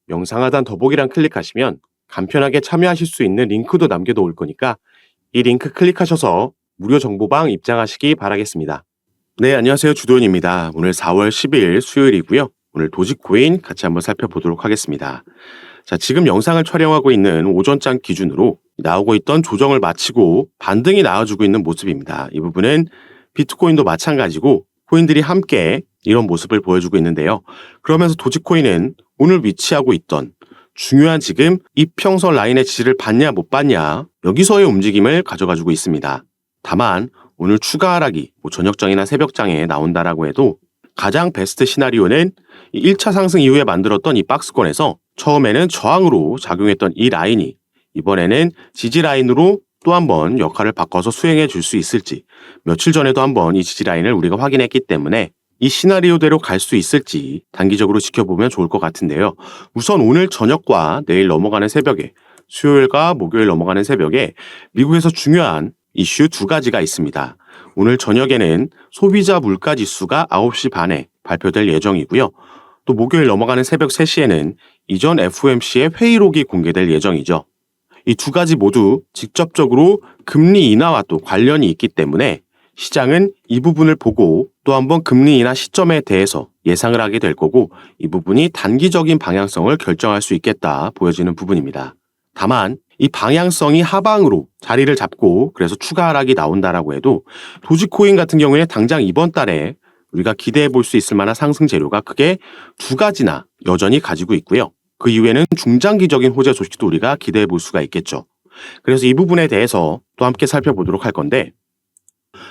영상 하단 더보기란 클릭하시면 간편하게 참여하실 수 있는 링크도 남겨놓을 거니까 이 링크 클릭하셔서 무료 정보방 입장하시기 바라겠습니다. 네, 안녕하세요. 주도현입니다. 오늘 4월 10일 수요일이고요. 오늘 도지코인 같이 한번 살펴보도록 하겠습니다. 자, 지금 영상을 촬영하고 있는 오전장 기준으로 나오고 있던 조정을 마치고 반등이 나와주고 있는 모습입니다. 이 부분은 비트코인도 마찬가지고 코인들이 함께 이런 모습을 보여주고 있는데요. 그러면서 도지코인은 오늘 위치하고 있던 중요한 지금 이평선 라인의 지지를 받냐 못 받냐 여기서의 움직임을 가져가지고 있습니다. 다만 오늘 추가 하락이 저녁장이나 새벽장에 나온다라고 해도 가장 베스트 시나리오는 1차 상승 이후에 만들었던 이 박스권에서 처음에는 저항으로 작용했던 이 라인이 이번에는 지지 라인으로 또 한번 역할을 바꿔서 수행해 줄 수 있을지, 며칠 전에도 한번 이 지지 라인을 우리가 확인했기 때문에 이 시나리오대로 갈 수 있을지 단기적으로 지켜보면 좋을 것 같은데요. 우선 오늘 저녁과 내일 넘어가는 새벽에, 수요일과 목요일 넘어가는 새벽에 미국에서 중요한 이슈 두 가지가 있습니다. 오늘 저녁에는 소비자 물가 지수가 9시 반에 발표될 예정이고요. 또 목요일 넘어가는 새벽 3시에는 이전 FOMC의 회의록이 공개될 예정이죠. 이 두 가지 모두 직접적으로 금리 인하와 또 관련이 있기 때문에 시장은 이 부분을 보고 또 한번 금리 인하 시점에 대해서 예상을 하게 될 거고, 이 부분이 단기적인 방향성을 결정할 수 있겠다 보여지는 부분입니다. 다만 이 방향성이 하방으로 자리를 잡고 그래서 추가 하락이 나온다라고 해도 도지코인 같은 경우에 당장 이번 달에 우리가 기대해 볼 수 있을 만한 상승 재료가 크게 두 가지나 여전히 가지고 있고요. 그 이후에는 중장기적인 호재 소식도 우리가 기대해 볼 수가 있겠죠. 그래서 이 부분에 대해서 또 함께 살펴보도록 할 건데,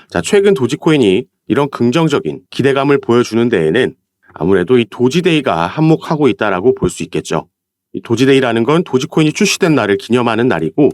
자, 최근 도지코인이 이런 긍정적인 기대감을 보여주는 데에는 아무래도 이 도지데이가 한몫하고 있다라고 볼 수 있겠죠. 이 도지데이라는 건 도지코인이 출시된 날을 기념하는 날이고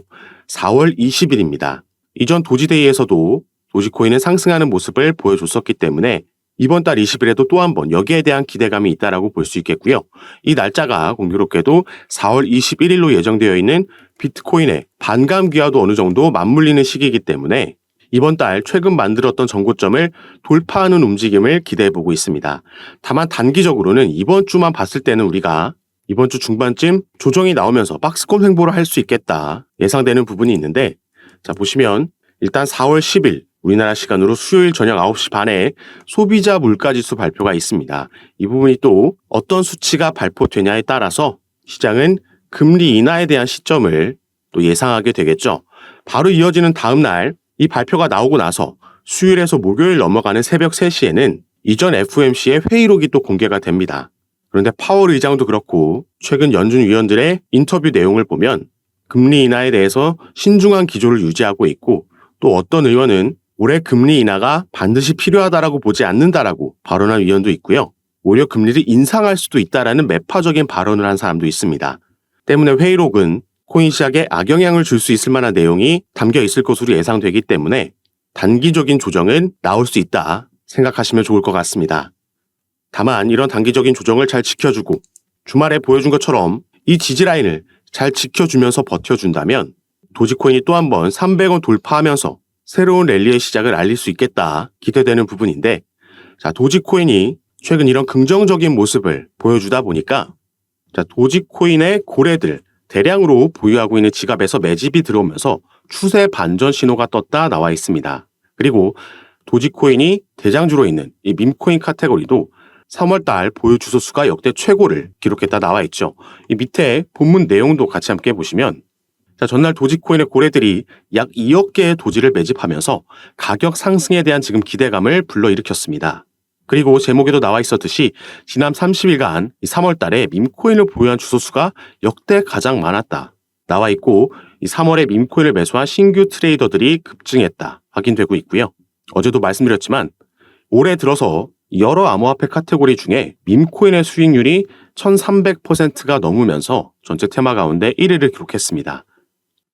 4월 20일입니다. 이전 도지데이에서도 도지코인은 상승하는 모습을 보여줬었기 때문에 이번 달 20일에도 또 한 번 여기에 대한 기대감이 있다라고 볼 수 있겠고요. 이 날짜가 공교롭게도 4월 21일로 예정되어 있는 비트코인의 반감 기와도 어느 정도 맞물리는 시기이기 때문에 이번 달 최근 만들었던 전고점을 돌파하는 움직임을 기대해보고 있습니다. 다만 단기적으로는 이번 주만 봤을 때는 우리가 이번 주 중반쯤 조정이 나오면서 박스권 횡보를 할 수 있겠다 예상되는 부분이 있는데, 자, 보시면 일단 4월 10일 우리나라 시간으로 수요일 저녁 9시 반에 소비자 물가지수 발표가 있습니다. 이 부분이 또 어떤 수치가 발표되냐에 따라서 시장은 금리 인하에 대한 시점을 또 예상하게 되겠죠. 바로 이어지는 다음 날 이 발표가 나오고 나서 수요일에서 목요일 넘어가는 새벽 3시에는 이전 FOMC의 회의록이 또 공개가 됩니다. 그런데 파월 의장도 그렇고 최근 연준 위원들의 인터뷰 내용을 보면 금리 인하에 대해서 신중한 기조를 유지하고 있고, 또 어떤 의원은 올해 금리 인하가 반드시 필요하다라고 보지 않는다라고 발언한 위원도 있고요. 오히려 금리를 인상할 수도 있다라는 매파적인 발언을 한 사람도 있습니다. 때문에 회의록은 코인 시장에 악영향을 줄 수 있을 만한 내용이 담겨 있을 것으로 예상되기 때문에 단기적인 조정은 나올 수 있다 생각하시면 좋을 것 같습니다. 다만 이런 단기적인 조정을 잘 지켜주고 주말에 보여준 것처럼 이 지지라인을 잘 지켜주면서 버텨준다면 도지코인이 또 한 번 300원 돌파하면서 새로운 랠리의 시작을 알릴 수 있겠다 기대되는 부분인데, 자, 도지코인이 최근 이런 긍정적인 모습을 보여주다 보니까 자, 도지코인의 고래들 대량으로 보유하고 있는 지갑에서 매집이 들어오면서 추세 반전 신호가 떴다 나와 있습니다. 그리고 도지코인이 대장주로 있는 이 밈코인 카테고리도 3월달 보유 주소 수가 역대 최고를 기록했다 나와 있죠. 이 밑에 본문 내용도 같이 함께 보시면, 자, 전날 도지코인의 고래들이 약 2억 개의 도지를 매집하면서 가격 상승에 대한 지금 기대감을 불러일으켰습니다. 그리고 제목에도 나와 있었듯이 지난 30일간 3월 달에 밈코인을 보유한 주소 수가 역대 가장 많았다 나와 있고, 이 3월에 밈코인을 매수한 신규 트레이더들이 급증했다 확인되고 있고요. 어제도 말씀드렸지만 올해 들어서 여러 암호화폐 카테고리 중에 밈코인의 수익률이 1300%가 넘으면서 전체 테마 가운데 1위를 기록했습니다.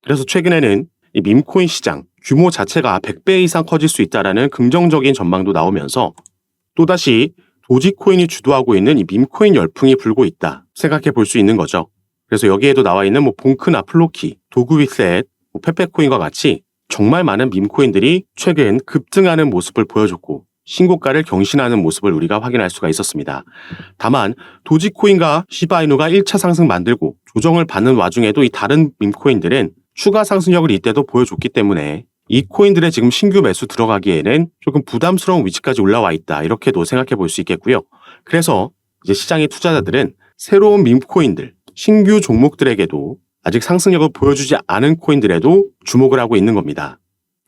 그래서 최근에는 이 밈코인 시장 규모 자체가 100배 이상 커질 수 있다라는 긍정적인 전망도 나오면서 또다시 도지코인이 주도하고 있는 이 밈코인 열풍이 불고 있다 생각해 볼 수 있는 거죠. 그래서 여기에도 나와 있는 봉크나 플로키, 도그윗셋, 페페코인과 같이 정말 많은 밈코인들이 최근 급등하는 모습을 보여줬고, 신고가를 경신하는 모습을 우리가 확인할 수가 있었습니다. 다만 도지코인과 시바이누가 1차 상승 만들고 조정을 받는 와중에도 이 다른 밈코인들은 추가 상승력을 이때도 보여줬기 때문에 이 코인들의 지금 신규 매수 들어가기에는 조금 부담스러운 위치까지 올라와 있다, 이렇게도 생각해 볼 수 있겠고요. 그래서 이제 시장의 투자자들은 새로운 밈코인들, 신규 종목들에게도 아직 상승력을 보여주지 않은 코인들에도 주목을 하고 있는 겁니다.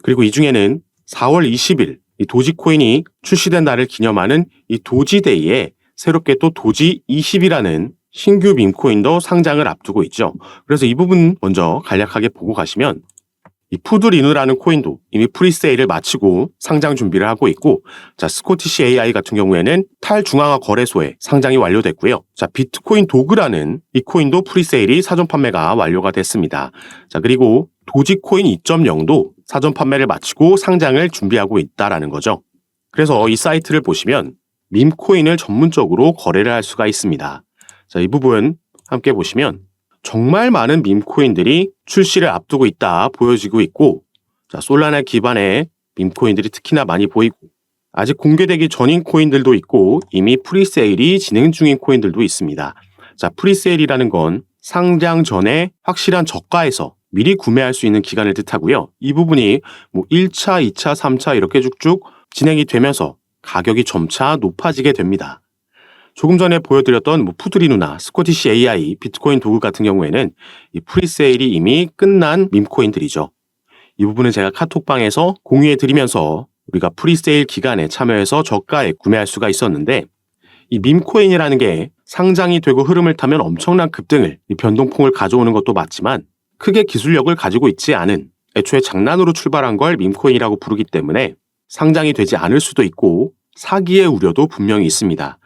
그리고 이 중에는 4월 20일 이 도지코인이 출시된 날을 기념하는 이 도지데이에 새롭게 또 도지20이라는 신규 밈코인도 상장을 앞두고 있죠. 그래서 이 부분 먼저 간략하게 보고 가시면 이 푸드리누라는 코인도 이미 프리세일을 마치고 상장 준비를 하고 있고, 자, 스코티시 AI 같은 경우에는 탈중앙화 거래소에 상장이 완료됐고요. 자, 비트코인 도그라는 이 코인도 프리세일이 사전 판매가 완료가 됐습니다. 자, 그리고 도지코인 2.0도 사전 판매를 마치고 상장을 준비하고 있다라는 거죠. 그래서 이 사이트를 보시면 밈코인을 전문적으로 거래를 할 수가 있습니다. 자, 이 부분 함께 보시면 정말 많은 밈코인들이 출시를 앞두고 있다 보여지고 있고, 자, 솔라나 기반의 밈코인들이 특히나 많이 보이고, 아직 공개되기 전인 코인들도 있고 이미 프리세일이 진행 중인 코인들도 있습니다. 자, 프리세일이라는 건 상장 전에 확실한 저가에서 미리 구매할 수 있는 기간을 뜻하고요. 이 부분이 뭐 1차, 2차, 3차 이렇게 쭉쭉 진행이 되면서 가격이 점차 높아지게 됩니다. 조금 전에 보여드렸던 푸드리누나 스코티시 AI, 비트코인 도구 같은 경우에는 이 프리세일이 이미 끝난 밈코인들이죠. 이 부분은 제가 카톡방에서 공유해드리면서 우리가 프리세일 기간에 참여해서 저가에 구매할 수가 있었는데, 이 밈코인이라는 게 상장이 되고 흐름을 타면 엄청난 급등을, 이 변동폭을 가져오는 것도 맞지만 크게 기술력을 가지고 있지 않은, 애초에 장난으로 출발한 걸 밈코인이라고 부르기 때문에 상장이 되지 않을 수도 있고 사기의 우려도 분명히 있습니다.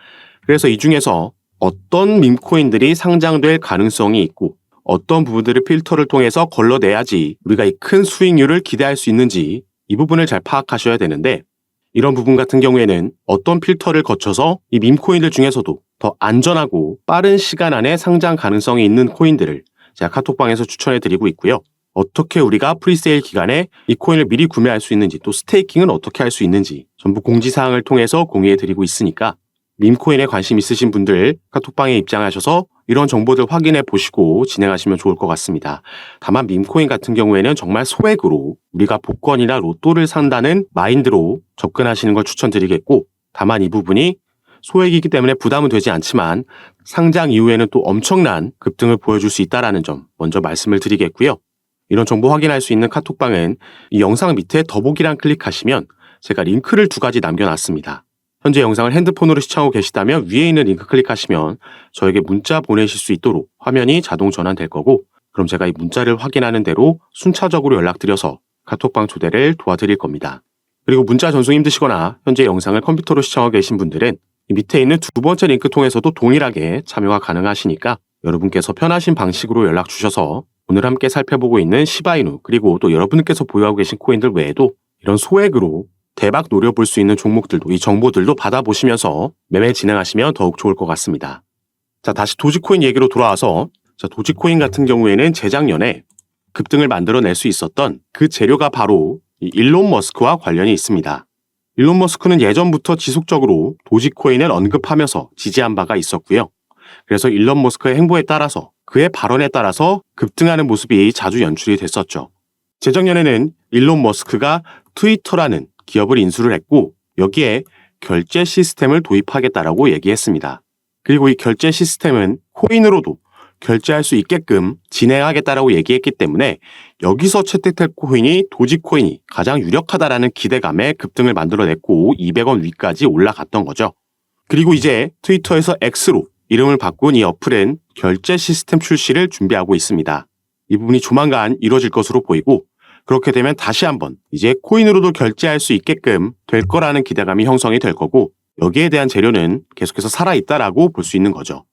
그래서 이 중에서 어떤 밈코인들이 상장될 가능성이 있고 어떤 부분들을 필터를 통해서 걸러내야지 우리가 이 큰 수익률을 기대할 수 있는지, 이 부분을 잘 파악하셔야 되는데, 이런 부분 같은 경우에는 어떤 필터를 거쳐서 이 밈코인들 중에서도 더 안전하고 빠른 시간 안에 상장 가능성이 있는 코인들을 제가 카톡방에서 추천해드리고 있고요. 어떻게 우리가 프리세일 기간에 이 코인을 미리 구매할 수 있는지, 또 스테이킹은 어떻게 할 수 있는지 전부 공지사항을 통해서 공유해드리고 있으니까 밈코인에 관심 있으신 분들 카톡방에 입장하셔서 이런 정보들 확인해 보시고 진행하시면 좋을 것 같습니다. 다만 밈코인 같은 경우에는 정말 소액으로 우리가 복권이나 로또를 산다는 마인드로 접근하시는 걸 추천드리겠고, 다만 이 부분이 소액이기 때문에 부담은 되지 않지만 상장 이후에는 또 엄청난 급등을 보여줄 수 있다는 점 먼저 말씀을 드리겠고요. 이런 정보 확인할 수 있는 카톡방은 이 영상 밑에 더보기란 클릭하시면 제가 링크를 2가지 남겨놨습니다. 현재 영상을 핸드폰으로 시청하고 계시다면 위에 있는 링크 클릭하시면 저에게 문자 보내실 수 있도록 화면이 자동 전환될 거고, 그럼 제가 이 문자를 확인하는 대로 순차적으로 연락드려서 카톡방 초대를 도와드릴 겁니다. 그리고 문자 전송 힘드시거나 현재 영상을 컴퓨터로 시청하고 계신 분들은 이 밑에 있는 2번째 링크 통해서도 동일하게 참여가 가능하시니까 여러분께서 편하신 방식으로 연락 주셔서 오늘 함께 살펴보고 있는 시바이누, 그리고 또 여러분께서 보유하고 계신 코인들 외에도 이런 소액으로 대박 노려볼 수 있는 종목들도, 이 정보들도 받아보시면서 매매 진행하시면 더욱 좋을 것 같습니다. 자, 다시 도지코인 얘기로 돌아와서, 자, 도지코인 같은 경우에는 재작년에 급등을 만들어낼 수 있었던 그 재료가 바로 이 일론 머스크와 관련이 있습니다. 일론 머스크는 예전부터 지속적으로 도지코인을 언급하면서 지지한 바가 있었고요. 그래서 일론 머스크의 행보에 따라서, 그의 발언에 따라서 급등하는 모습이 자주 연출이 됐었죠. 재작년에는 일론 머스크가 트위터라는 기업을 인수를 했고 여기에 결제 시스템을 도입하겠다라고 얘기했습니다. 그리고 이 결제 시스템은 코인으로도 결제할 수 있게끔 진행하겠다라고 얘기했기 때문에 여기서 채택될 코인이 도지코인이 가장 유력하다라는 기대감에 급등을 만들어냈고 200원 위까지 올라갔던 거죠. 그리고 이제 트위터에서 X로 이름을 바꾼 이 어플은 결제 시스템 출시를 준비하고 있습니다. 이 부분이 조만간 이루어질 것으로 보이고, 그렇게 되면 다시 한번 이제 코인으로도 결제할 수 있게끔 될 거라는 기대감이 형성이 될 거고, 여기에 대한 재료는 계속해서 살아있다라고 볼 수 있는 거죠.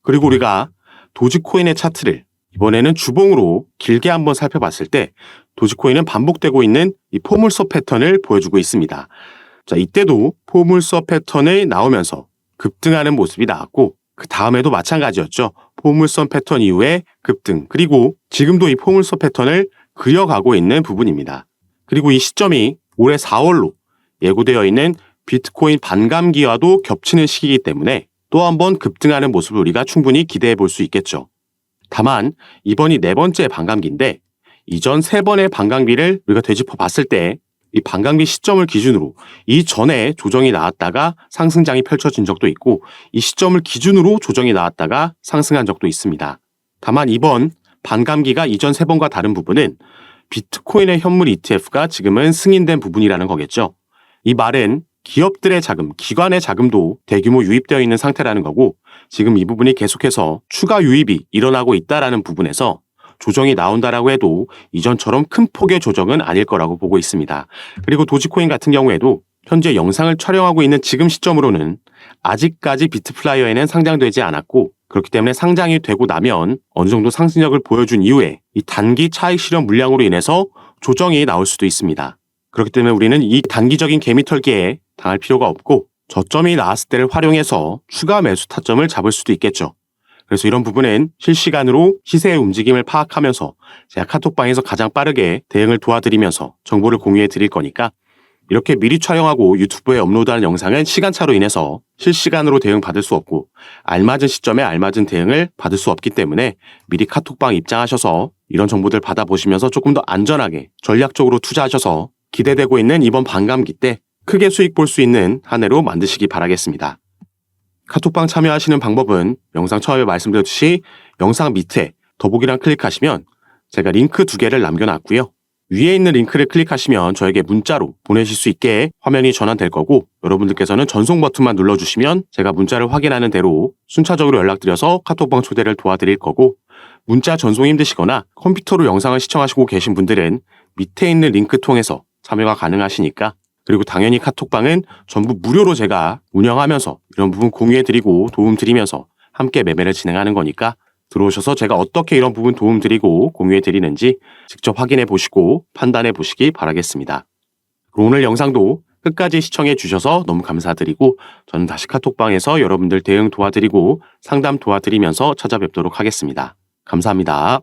그리고 우리가 도지코인의 차트를 이번에는 주봉으로 길게 한번 살펴봤을 때 도지코인은 반복되고 있는 이 포물선 패턴을 보여주고 있습니다. 자, 이때도 포물선 패턴이 나오면서 급등하는 모습이 나왔고, 그 다음에도 마찬가지였죠. 포물선 패턴 이후에 급등, 그리고 지금도 이 포물선 패턴을 그려가고 있는 부분입니다. 그리고 이 시점이 올해 4월로 예고되어 있는 비트코인 반감기와도 겹치는 시기이기 때문에 또 한 번 급등하는 모습을 우리가 충분히 기대해 볼 수 있겠죠. 다만 이번이 네 번째 반감기인데 이전 세 번의 반감기를 우리가 되짚어 봤을 때 이 반감기 시점을 기준으로 이전에 조정이 나왔다가 상승장이 펼쳐진 적도 있고 이 시점을 기준으로 조정이 나왔다가 상승한 적도 있습니다. 다만 이번 반감기가 이전 세 번과 다른 부분은 비트코인의 현물 ETF가 지금은 승인된 부분이라는 거겠죠. 이 말은 기업들의 자금, 기관의 자금도 대규모 유입되어 있는 상태라는 거고 지금 이 부분이 계속해서 추가 유입이 일어나고 있다라는 부분에서 조정이 나온다라고 해도 이전처럼 큰 폭의 조정은 아닐 거라고 보고 있습니다. 그리고 도지코인 같은 경우에도 현재 영상을 촬영하고 있는 지금 시점으로는 아직까지 비트플라이어에는 상장되지 않았고 그렇기 때문에 상장이 되고 나면 어느 정도 상승력을 보여준 이후에 이 단기 차익 실현 물량으로 인해서 조정이 나올 수도 있습니다. 그렇기 때문에 우리는 이 단기적인 개미털기에 당할 필요가 없고 저점이 나왔을 때를 활용해서 추가 매수 타점을 잡을 수도 있겠죠. 그래서 이런 부분은 실시간으로 시세의 움직임을 파악하면서 제가 카톡방에서 가장 빠르게 대응을 도와드리면서 정보를 공유해 드릴 거니까 이렇게 미리 촬영하고 유튜브에 업로드하는 영상은 시간차로 인해서 실시간으로 대응 받을 수 없고 알맞은 시점에 알맞은 대응을 받을 수 없기 때문에 미리 카톡방 입장하셔서 이런 정보들 받아보시면서 조금 더 안전하게 전략적으로 투자하셔서 기대되고 있는 이번 반감기 때 크게 수익 볼 수 있는 한 해로 만드시기 바라겠습니다. 카톡방 참여하시는 방법은 영상 처음에 말씀드렸듯이 영상 밑에 더보기란 클릭하시면 제가 링크 2개를 남겨놨고요. 위에 있는 링크를 클릭하시면 저에게 문자로 보내실 수 있게 화면이 전환될 거고 여러분들께서는 전송 버튼만 눌러주시면 제가 문자를 확인하는 대로 순차적으로 연락드려서 카톡방 초대를 도와드릴 거고 문자 전송이 힘드시거나 컴퓨터로 영상을 시청하시고 계신 분들은 밑에 있는 링크 통해서 참여가 가능하시니까 그리고 당연히 카톡방은 전부 무료로 제가 운영하면서 이런 부분 공유해드리고 도움드리면서 함께 매매를 진행하는 거니까 들어오셔서 제가 어떻게 이런 부분 도움드리고 공유해드리는지 직접 확인해 보시고 판단해 보시기 바라겠습니다. 오늘 영상도 끝까지 시청해 주셔서 너무 감사드리고 저는 다시 카톡방에서 여러분들 대응 도와드리고 상담 도와드리면서 찾아뵙도록 하겠습니다. 감사합니다.